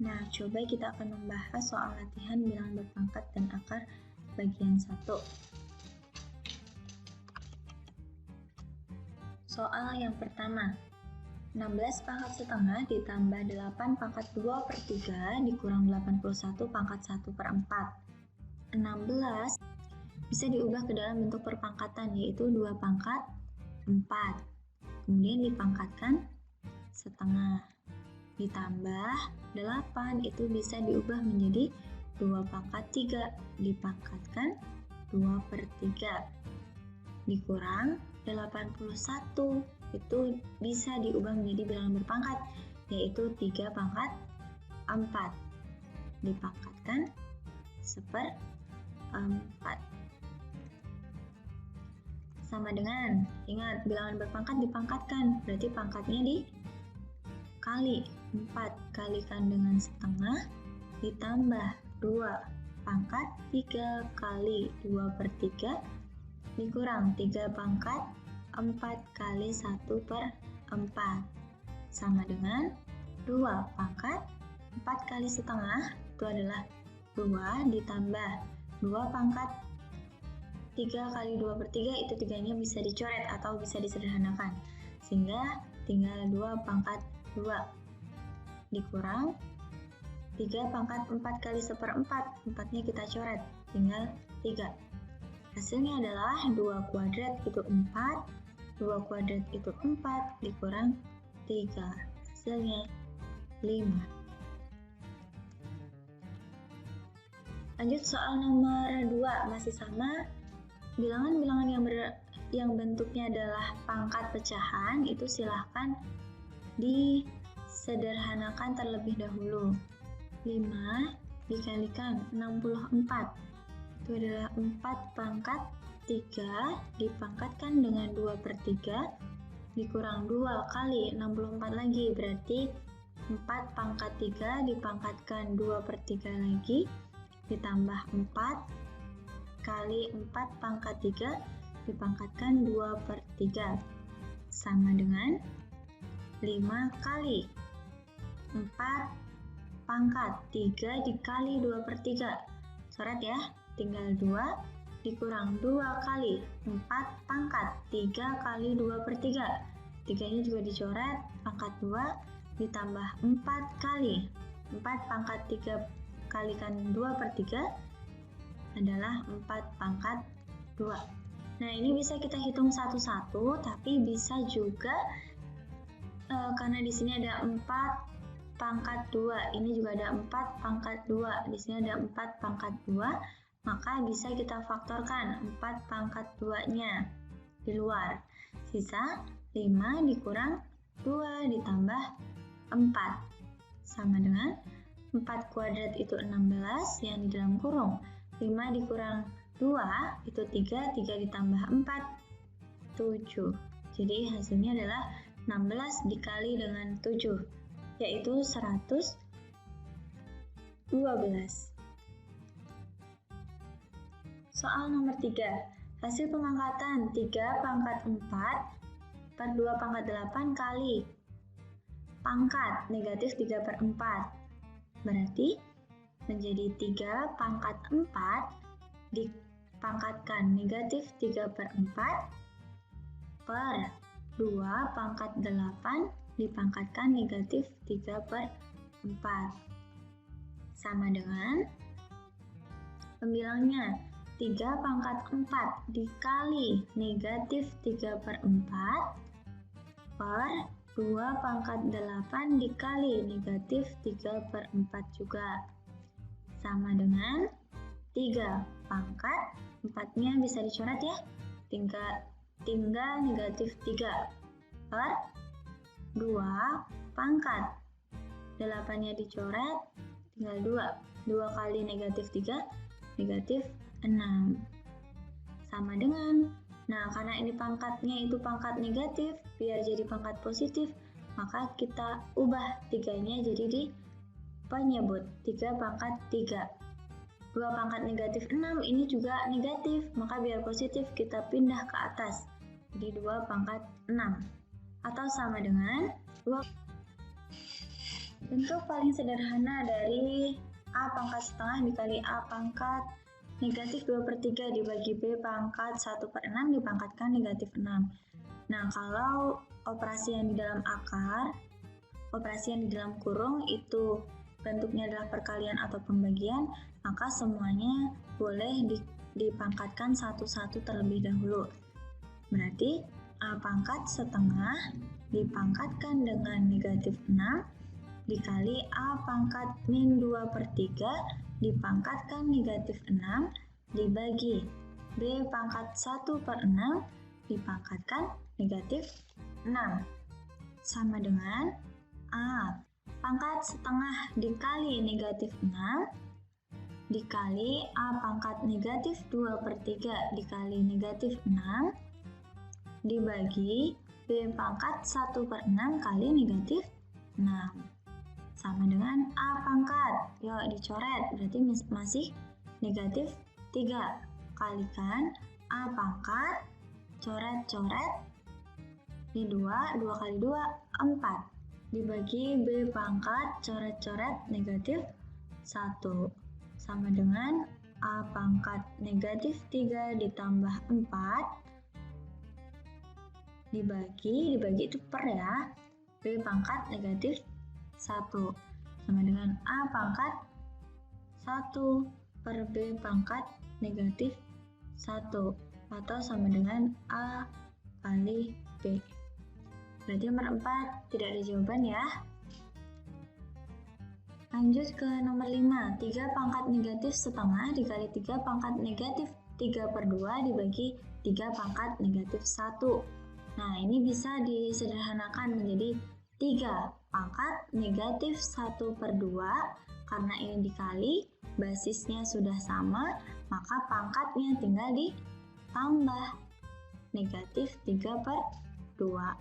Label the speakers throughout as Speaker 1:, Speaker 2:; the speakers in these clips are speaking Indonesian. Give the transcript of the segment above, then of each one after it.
Speaker 1: Nah, coba kita akan membahas soal latihan bilangan berpangkat dan akar bagian 1. Soal yang pertama, 16 pangkat setengah ditambah 8 pangkat 2 per 3 dikurang 81 pangkat 1 per 4. 16 bisa diubah ke dalam bentuk perpangkatan, yaitu 2 pangkat 4. Kemudian dipangkatkan setengah. Ditambah 8 itu bisa diubah menjadi 2 pangkat 3. Dipangkatkan 2 per 3. Dikurang 81 itu bisa diubah menjadi bilangan berpangkat, yaitu 3 pangkat 4. Dipangkatkan 1/4. Sama dengan, ingat bilangan berpangkat dipangkatkan, berarti pangkatnya dikali 4, kalikan dengan setengah, ditambah 2 pangkat 3 kali 2 per 3, dikurang 3 pangkat 4 kali 1 per 4, sama dengan 2 pangkat 4 kali setengah, itu adalah 2, ditambah 2 pangkat 3 kali 2 per 3, itu 3-nya bisa dicoret atau bisa disederhanakan, sehingga tinggal 2 pangkat 2, dikurang 3 pangkat 4 kali 1/4, 4-nya kita coret, tinggal 3. Hasilnya adalah 2 kuadrat itu 4, 2 kuadrat itu 4, dikurang 3, hasilnya 5. Lanjut soal nomor 2, masih sama. Bilangan-bilangan yang bentuknya adalah pangkat pecahan itu silahkan disederhanakan terlebih dahulu. 5 dikalikan 64 itu adalah 4 pangkat 3 dipangkatkan dengan 2 per 3 dikurang 2 kali 64 lagi, berarti 4 pangkat 3 dipangkatkan 2 per 3 lagi ditambah 4 kali 4 pangkat 3 dipangkatkan 2 per 3 sama dengan 5 kali 4 pangkat 3 dikali 2 per 3. Coret ya, tinggal 2 dikurang 2 kali 4 pangkat 3 kali 2 per 3. 3-nya juga dicoret, pangkat 2 ditambah 4 kali 4 pangkat 3 kalikan 2 per 3 adalah 4 pangkat 2. Nah, ini bisa kita hitung satu-satu, tapi bisa juga karena di sini ada 4 pangkat 2, ini juga ada 4 pangkat 2, di sini ada 4 pangkat 2, maka bisa kita faktorkan 4 pangkat 2-nya di luar. Sisa 5 dikurang 2 ditambah 4 sama dengan 4 kuadrat itu 16 yang di dalam kurung. 5 dikurang 2 itu 3, 3 ditambah 4, 7. Jadi hasilnya adalah 16 dikali dengan 7, yaitu 112. Soal nomor 3. Hasil pengangkatan 3 pangkat 4 per 2 pangkat 8 kali pangkat negatif 3 per 4. Berarti menjadi 3 pangkat 4 dipangkatkan negatif 3 per 4 per 2 pangkat 8 dipangkatkan negatif 3 per 4. Sama dengan pembilangnya 3 pangkat 4 dikali negatif 3 per 4 per 2 pangkat 8 dikali negatif 3 per 4 juga. Sama dengan 3 pangkat 4-nya bisa dicoret ya, tinggal negatif 3 per 2 pangkat 8-nya dicoret, tinggal 2 kali negatif 3, negatif 6 sama dengan, nah karena ini pangkatnya itu pangkat negatif, biar jadi pangkat positif, maka kita ubah 3-nya jadi di penyebut 3 pangkat 3. 2 pangkat negatif 6 ini juga negatif, maka biar positif kita pindah ke atas jadi 2 pangkat 6 atau sama dengan 2 Bentuk paling sederhana dari A pangkat setengah dikali A pangkat negatif 2/3 dibagi B pangkat 1/6 dipangkatkan negatif 6. Nah, kalau operasi yang di dalam akar, operasi yang di dalam kurung itu bentuknya adalah perkalian atau pembagian, maka semuanya boleh dipangkatkan satu-satu terlebih dahulu. Berarti A pangkat setengah dipangkatkan dengan negatif 6 dikali A pangkat min 2/3 dipangkatkan negatif 6 dibagi B pangkat 1/6 dipangkatkan negatif 6 sama dengan A pangkat setengah dikali negatif 6 dikali A pangkat negatif 2/3 dikali negatif 6 dibagi B pangkat 1/6 kali negatif 6 sama dengan A pangkat. Yuk dicoret, berarti masih negatif 3. Kalikan A pangkat, coret-coret, ini 2, 2 kali 2, 4. Dibagi B pangkat, coret-coret, negatif 1. Sama dengan A pangkat negatif 3 ditambah 4. Dibagi itu per ya, B pangkat negatif 1 sama dengan A pangkat 1 per B pangkat negatif 1 atau sama dengan A kali B. Berarti nomor 4 tidak ada jawaban ya. Lanjut ke nomor 5. 3 pangkat negatif setengah dikali 3 pangkat negatif 3/2 dibagi 3 pangkat negatif 1. Nah, ini bisa disederhanakan menjadi 3 pangkat negatif 1/2 karena ini dikali, basisnya sudah sama, maka pangkatnya tinggal ditambah negatif 3/2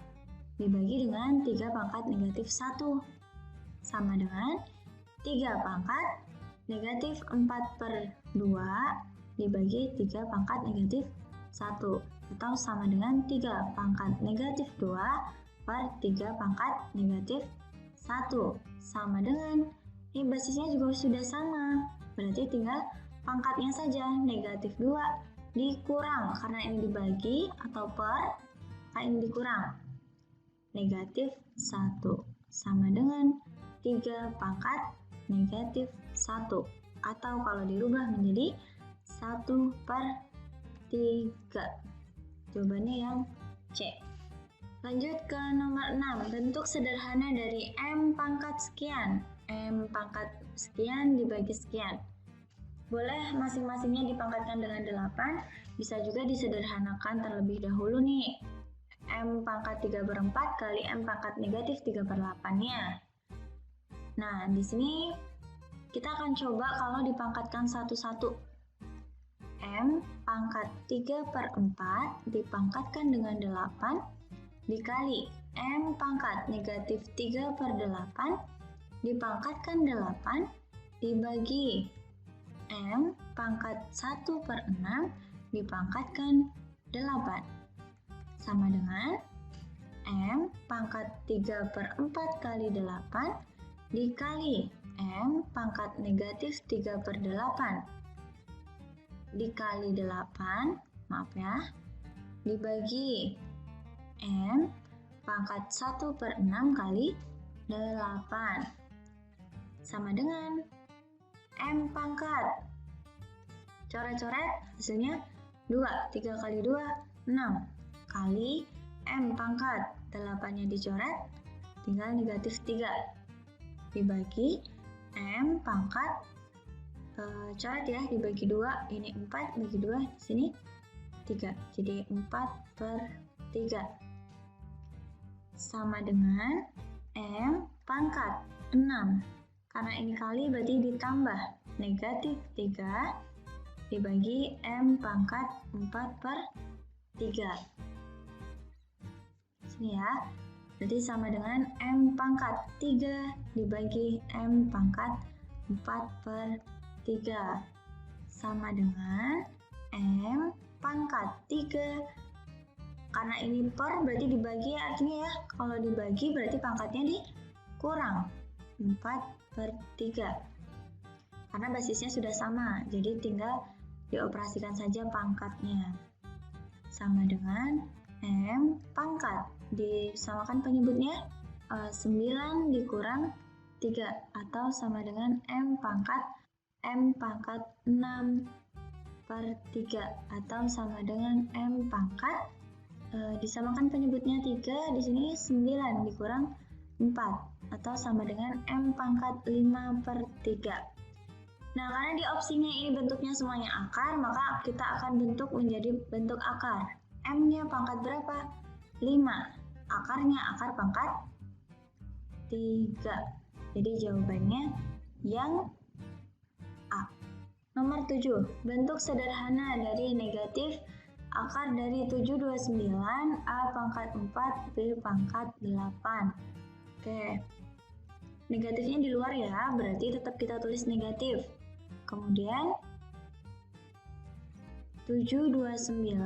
Speaker 1: dibagi dengan 3 pangkat negatif 1 sama dengan 3 pangkat negatif 4/2 dibagi 3 pangkat negatif 1 atau sama dengan 3 pangkat negatif 2 per 3 pangkat negatif 1 sama dengan, ini basisnya juga sudah sama, berarti tinggal pangkatnya saja, negatif 2 dikurang, karena ini dibagi atau per, maka ini dikurang, negatif 1 sama dengan 3 pangkat negatif 1 atau kalau dirubah menjadi 1/3. Jawabannya yang C. Lanjut ke nomor 6, bentuk sederhana dari M pangkat sekian. M pangkat sekian dibagi sekian. Boleh masing-masingnya dipangkatkan dengan 8, bisa juga disederhanakan terlebih dahulu nih. M pangkat 3/4 kali M pangkat negatif 3/8-nya. Nah, di sini kita akan coba kalau dipangkatkan satu-satu. M pangkat 3/4 dipangkatkan dengan 8 dikali M pangkat negatif 3/8 dipangkatkan 8 dibagi M pangkat 1/6 dipangkatkan 8 sama dengan M pangkat 3/4 kali 8 dikali M pangkat negatif 3/8 dikali 8, maaf ya, dibagi M pangkat 1/6 kali 8 sama dengan M pangkat, coret-coret hasilnya 2, 3 kali 2, 6 kali M pangkat, 8-nya dicoret, tinggal negatif 3 dibagi M pangkat, coret ya, dibagi 2, ini 4, bagi 2, di sini 3, jadi 4/3 sama dengan M pangkat 6, karena ini kali berarti ditambah negatif 3 dibagi M pangkat 4/3. Sini ya, berarti sama dengan M pangkat 3 dibagi M pangkat 4/3 sama dengan M pangkat 3. Karena ini per berarti dibagi, artinya ya kalau dibagi berarti pangkatnya dikurang. 4/3. Karena basisnya sudah sama, jadi tinggal dioperasikan saja pangkatnya. Sama dengan M pangkat. Disamakan penyebutnya 9 dikurang 3 atau sama dengan M pangkat 6/3 atau sama dengan M pangkat disamakan penyebutnya 3, di sini 9 dikurang 4 atau sama dengan M pangkat 5/3. Nah, karena di opsinya ini bentuknya semuanya akar, maka kita akan bentuk menjadi bentuk akar. M-nya pangkat berapa? 5. Akarnya akar pangkat 3. Jadi jawabannya yang A. Nomor 7. Bentuk sederhana dari negatif akar dari 7/29, A pangkat 4, B pangkat 8. Oke. Negatifnya di luar ya, berarti tetap kita tulis negatif. Kemudian 7/29,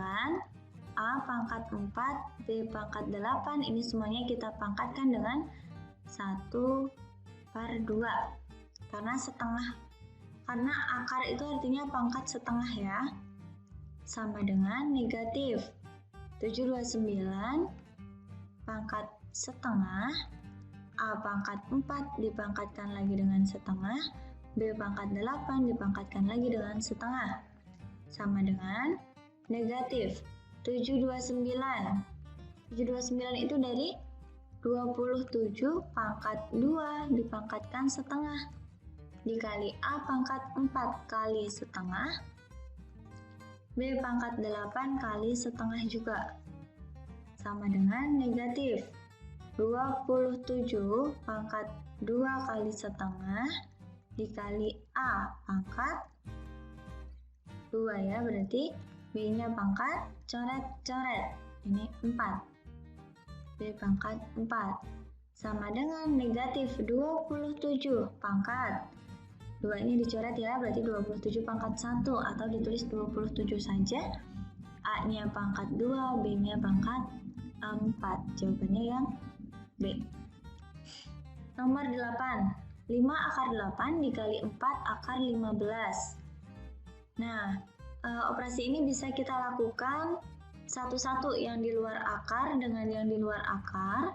Speaker 1: A pangkat 4, B pangkat 8, ini semuanya kita pangkatkan dengan 1/2. Karena setengah. Karena akar itu artinya pangkat setengah ya. Sama dengan negatif 7/29 pangkat setengah, A pangkat 4 dipangkatkan lagi dengan setengah, B pangkat 8 dipangkatkan lagi dengan setengah. Sama dengan negatif 7/29. 7/29 itu dari 27 pangkat 2 dipangkatkan setengah dikali A pangkat 4 kali setengah, B pangkat 8 kali setengah juga. Sama dengan negatif 27 pangkat 2 kali setengah dikali A pangkat 2 ya, berarti B-nya pangkat coret-coret. Ini 4. B pangkat 4. Sama dengan negatif 27 pangkat 2 ini dicoret ya, berarti 27 pangkat 1 atau ditulis 27 saja. A-nya pangkat 2, B-nya pangkat 4. Jawabannya yang B. Nomor 8. 5 akar 8 dikali 4 akar 15. Nah, operasi ini bisa kita lakukan satu-satu, yang di luar akar dengan yang di luar akar.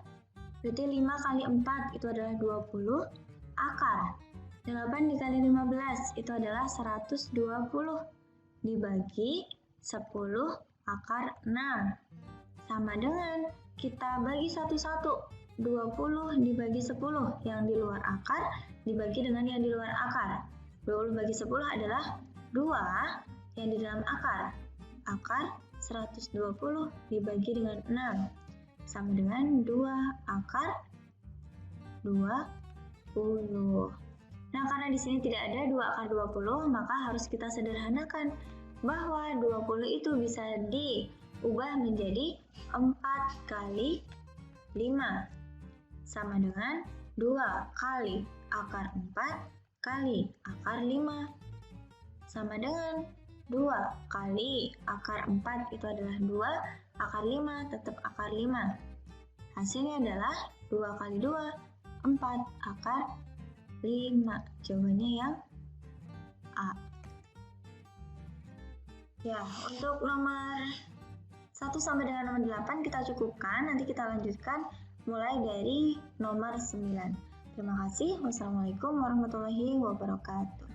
Speaker 1: Berarti 5 kali 4 itu adalah 20 akar. 8 dikali 15 itu adalah 120 dibagi 10 akar 6. Sama dengan kita bagi satu-satu, 20 dibagi 10 yang di luar akar dibagi dengan yang di luar akar. 20 bagi 10 adalah 2 yang di dalam akar. Akar 120 dibagi dengan 6 sama dengan 2 akar 20. Nah, karena di sini tidak ada 2 akar 20, maka harus kita sederhanakan bahwa 20 itu bisa diubah menjadi 4 kali 5. Sama dengan 2 kali akar 4 kali akar 5. Sama dengan 2 kali akar 4 itu adalah 2, akar 5 tetap akar 5. Hasilnya adalah 2 kali 2, 4 akar 5. Jawabannya yang A. Ya, untuk nomor 1 sampai dengan nomor 8 kita cukupkan. Nanti kita lanjutkan mulai dari nomor 9. Terima kasih. Wassalamualaikum warahmatullahi wabarakatuh.